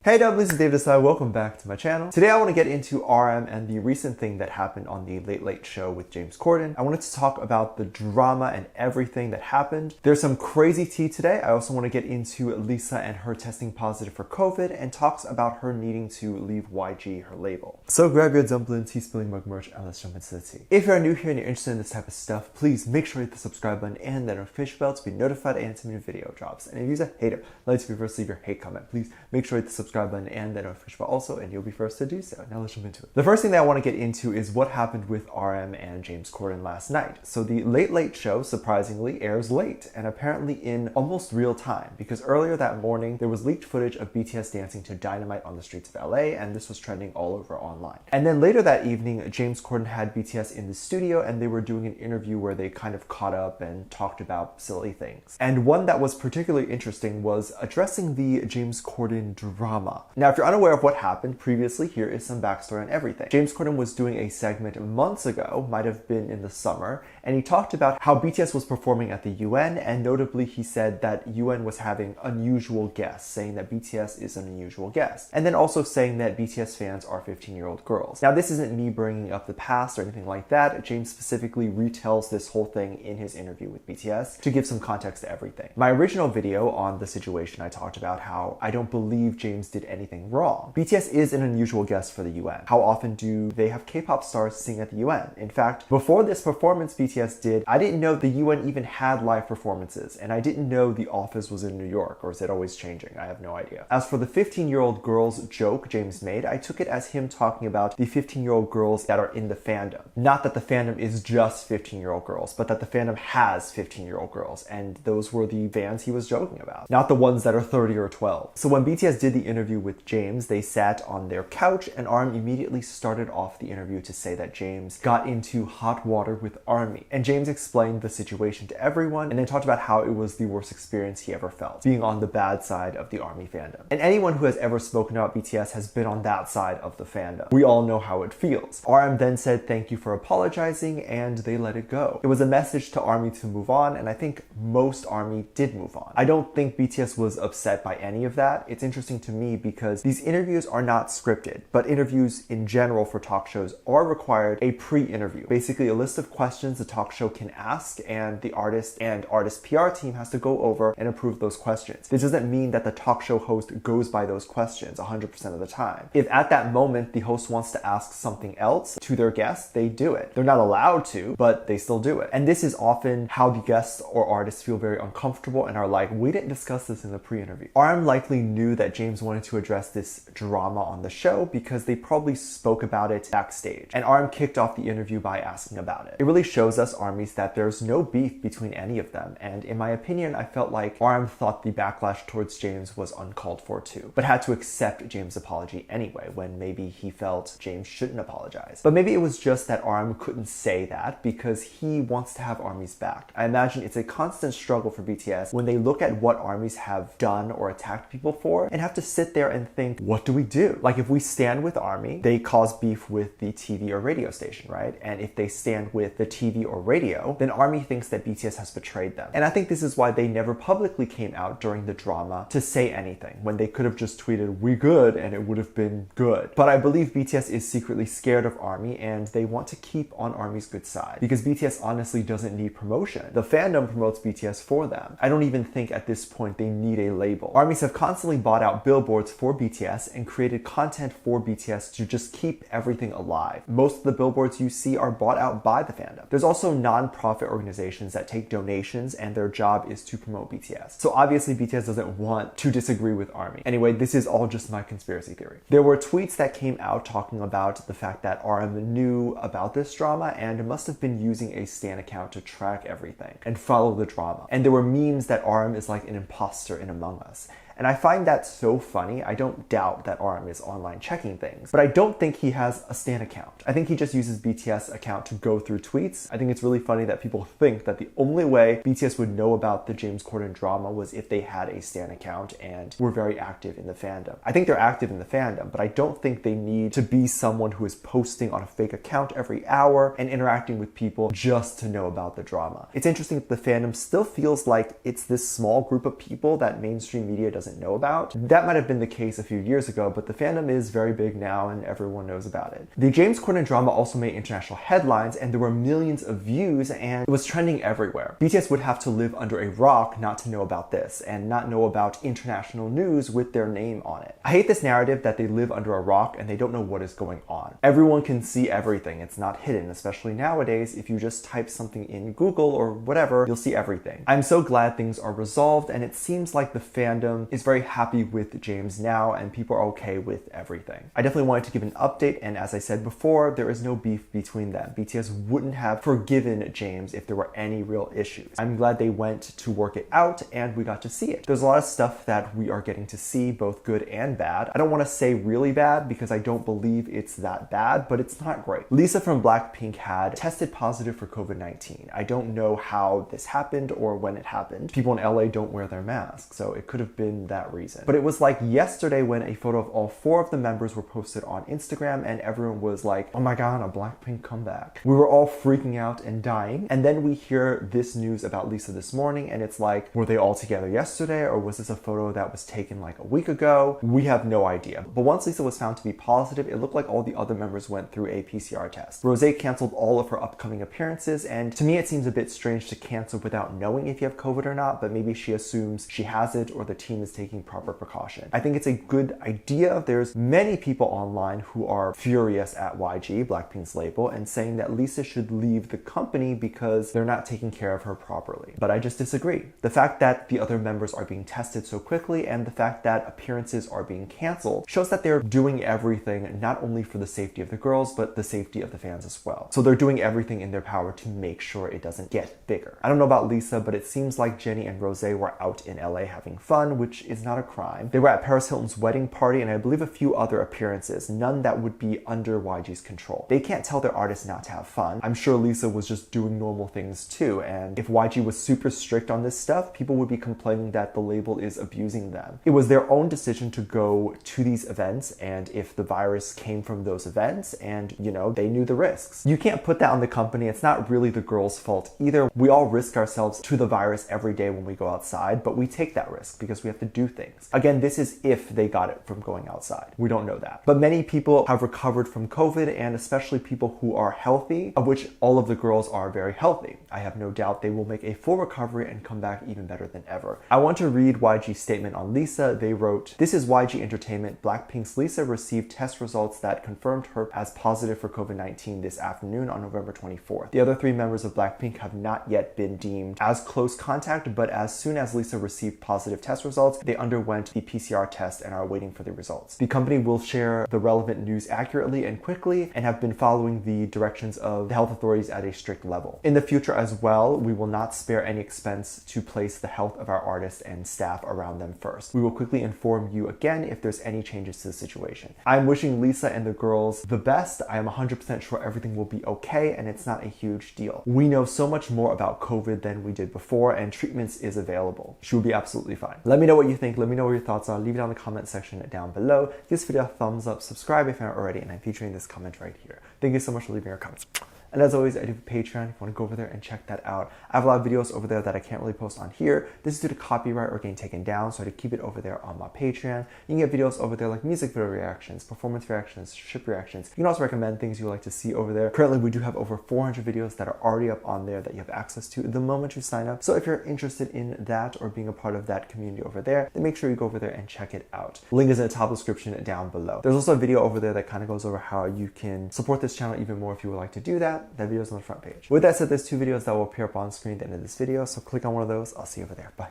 Hey Dub, this is David Desai. Welcome back to my channel. Today I want to get into RM and the recent thing that happened on the Late Late Show with James Corden. I wanted to talk about the drama and everything that happened. There's some crazy tea today. I also want to get into Lisa and her testing positive for COVID and talks about her needing to leave YG, her label. So grab your dumpling, tea spilling mug merch, and let's jump into the tea. If you're new here and you're interested in this type of stuff, please make sure you hit the subscribe button and that notification bell to be notified anytime a new video drops. And if you're a hater, let's be first, leave your hate comment. Please make sure you hit the subscribe button and that notification bell also, and you'll be first to do so. Now let's jump into it. The first thing that I want to get into is what happened with RM and James Corden last night. So the Late Late Show surprisingly airs late and apparently in almost real time, because earlier that morning there was leaked footage of BTS dancing to Dynamite on the streets of LA, and this was trending all over online. And then later that evening, James Corden had BTS in the studio and they were doing an interview where they kind of caught up and talked about silly things. And one that was particularly interesting was addressing the James Corden drama. Now, if you're unaware of what happened previously, here is some backstory on everything. James Corden was doing a segment months ago, might have been in the summer, and he talked about how BTS was performing at the UN, and notably he said that UN was having unusual guests, saying that BTS is an unusual guest, and then also saying that BTS fans are 15-year-old girls. Now, this isn't me bringing up the past or anything like that. James specifically retells this whole thing in his interview with BTS to give some context to everything. My original video on the situation, I talked about how I don't believe James did anything wrong. BTS is an unusual guest for the UN. How often do they have K-pop stars sing at the UN? In fact, before this performance BTS did, I didn't know the UN even had live performances, and I didn't know the office was in New York, or is it always changing? I have no idea. As for the 15-year-old girls joke James made, I took it as him talking about the 15-year-old girls that are in the fandom. Not that the fandom is just 15-year-old girls, but that the fandom has 15-year-old girls, and those were the fans he was joking about, not the ones that are 30 or 12. So when BTS did the interview with James, they sat on their couch and RM immediately started off the interview to say that James got into hot water with ARMY. And James explained the situation to everyone and then talked about how it was the worst experience he ever felt, being on the bad side of the ARMY fandom. And anyone who has ever spoken about BTS has been on that side of the fandom. We all know how it feels. RM then said thank you for apologizing and they let it go. It was a message to ARMY to move on, and I think most ARMY did move on. I don't think BTS was upset by any of that. It's interesting to me because these interviews are not scripted, but interviews in general for talk shows are required a pre-interview. Basically a list of questions the talk show can ask, and the artist and artist PR team has to go over and approve those questions. This doesn't mean that the talk show host goes by those questions 100% of the time. If at that moment the host wants to ask something else to their guests, they do it. They're not allowed to, but they still do it. And this is often how the guests or artists feel very uncomfortable and are like, we didn't discuss this in the pre-interview. RM likely knew that James wanted to address this drama on the show because they probably spoke about it backstage, and RM kicked off the interview by asking about it. It really shows us ARMYs that there's no beef between any of them, and in my opinion I felt like RM thought the backlash towards James was uncalled for too, but had to accept James' apology anyway when maybe he felt James shouldn't apologize. But maybe it was just that RM couldn't say that because he wants to have ARMYs back. I imagine it's a constant struggle for BTS when they look at what ARMYs have done or attacked people for and have to sit there and think, what do we do? Like if we stand with ARMY, they cause beef with the TV or radio station, right? And if they stand with the TV or radio, then ARMY thinks that BTS has betrayed them. And I think this is why they never publicly came out during the drama to say anything, when they could have just tweeted, we good, and it would have been good. But I believe BTS is secretly scared of ARMY and they want to keep on ARMY's good side because BTS honestly doesn't need promotion. The fandom promotes BTS for them. I don't even think at this point they need a label. ARMYs have constantly bought out billboards for BTS and created content for BTS to just keep everything alive. Most of the billboards you see are bought out by the fandom. There's also non-profit organizations that take donations and their job is to promote BTS. So obviously BTS doesn't want to disagree with ARMY. Anyway, this is all just my conspiracy theory. There were tweets that came out talking about the fact that RM knew about this drama and must have been using a stan account to track everything and follow the drama. And there were memes that RM is like an imposter in Among Us. And I find that so funny. I don't doubt that RM is online checking things, but I don't think he has a stan account. I think he just uses BTS account to go through tweets. I think it's really funny that people think that the only way BTS would know about the James Corden drama was if they had a stan account and were very active in the fandom. I think they're active in the fandom, but I don't think they need to be someone who is posting on a fake account every hour and interacting with people just to know about the drama. It's interesting that the fandom still feels like it's this small group of people that mainstream media doesn't doesn't know about. That might have been the case a few years ago, but the fandom is very big now and everyone knows about it. The James Corden drama also made international headlines and there were millions of views and it was trending everywhere. BTS would have to live under a rock not to know about this and not know about international news with their name on it. I hate this narrative that they live under a rock and they don't know what is going on. Everyone can see everything. It's not hidden, especially nowadays. If you just type something in Google or whatever, you'll see everything. I'm so glad things are resolved and it seems like the fandom is very happy with James now and people are okay with everything. I definitely wanted to give an update, and as I said before, there is no beef between them. BTS wouldn't have forgiven James if there were any real issues. I'm glad they went to work it out and we got to see it. There's a lot of stuff that we are getting to see, both good and bad. I don't want to say really bad because I don't believe it's that bad, but it's not great. Lisa from Blackpink had tested positive for COVID-19. I don't know how this happened or when it happened. People in LA don't wear their masks, so it could have been that reason. But it was like yesterday when a photo of all 4 of the members were posted on Instagram and everyone was like, oh my god, a Blackpink comeback. We were all freaking out and dying. And then we hear this news about Lisa this morning and it's like, were they all together yesterday or was this a photo that was taken like a week ago? We have no idea. But once Lisa was found to be positive, it looked like all the other members went through a PCR test. Rosé canceled all of her upcoming appearances, and to me it seems a bit strange to cancel without knowing if you have COVID or not, but maybe she assumes she has it or the team is taking proper precaution. I think it's a good idea. There's many people online who are furious at YG, Blackpink's label, and saying that Lisa should leave the company because they're not taking care of her properly. But I just disagree. The fact that the other members are being tested so quickly and the fact that appearances are being canceled shows that they're doing everything not only for the safety of the girls, but the safety of the fans as well. So they're doing everything in their power to make sure it doesn't get bigger. I don't know about Lisa, but it seems like Jennie and Rosé were out in LA having fun, which is not a crime. They were at Paris Hilton's wedding party and I believe a few other appearances, none that would be under YG's control. They can't tell their artists not to have fun. I'm sure Lisa was just doing normal things too, and if YG was super strict on this stuff, people would be complaining that the label is abusing them. It was their own decision to go to these events, and if the virus came from those events and, you know, they knew the risks. You can't put that on the company. It's not really the girls' fault either. We all risk ourselves to the virus every day when we go outside, but we take that risk because we have to do things. Again, this is if they got it from going outside. We don't know that. But many people have recovered from COVID, and especially people who are healthy, of which all of the girls are very healthy. I have no doubt they will make a full recovery and come back even better than ever. I want to read YG's statement on Lisa. They wrote, "This is YG Entertainment. Blackpink's Lisa received test results that confirmed her as positive for COVID-19 this afternoon on November 24th. The other 3 members of Blackpink have not yet been deemed as close contact, but as soon as Lisa received positive test results, they underwent the PCR test and are waiting for the results. The company will share the relevant news accurately and quickly and have been following the directions of the health authorities at a strict level. In the future as well, we will not spare any expense to place the health of our artists and staff around them first. We will quickly inform you again if there's any changes to the situation. I'm wishing Lisa and the girls the best. I am 100% sure everything will be okay and it's not a huge deal. We know so much more about COVID than we did before and treatments is available. She will be absolutely fine." Let me know what you think. Let me know what your thoughts are. Leave it down in the comment section down below. Give this video a thumbs up, subscribe if you're not already, and I'm featuring this comment right here. Thank you so much for leaving your comments. And as always, I do have a Patreon if you want to go over there and check that out. I have a lot of videos over there that I can't really post on here. This is due to copyright or getting taken down, so I had to keep it over there on my Patreon. You can get videos over there like music video reactions, performance reactions, ship reactions. You can also recommend things you would like to see over there. Currently, we do have over 400 videos that are already up on there that you have access to the moment you sign up. So if you're interested in that or being a part of that community over there, then make sure you go over there and check it out. Link is in the top description down below. There's also a video over there that kind of goes over how you can support this channel even more if you would like to do that. That video is on the front page. With that said, there's 2 videos that will appear up on screen at the end of this video, so click on one of those. I'll see you over there. Bye.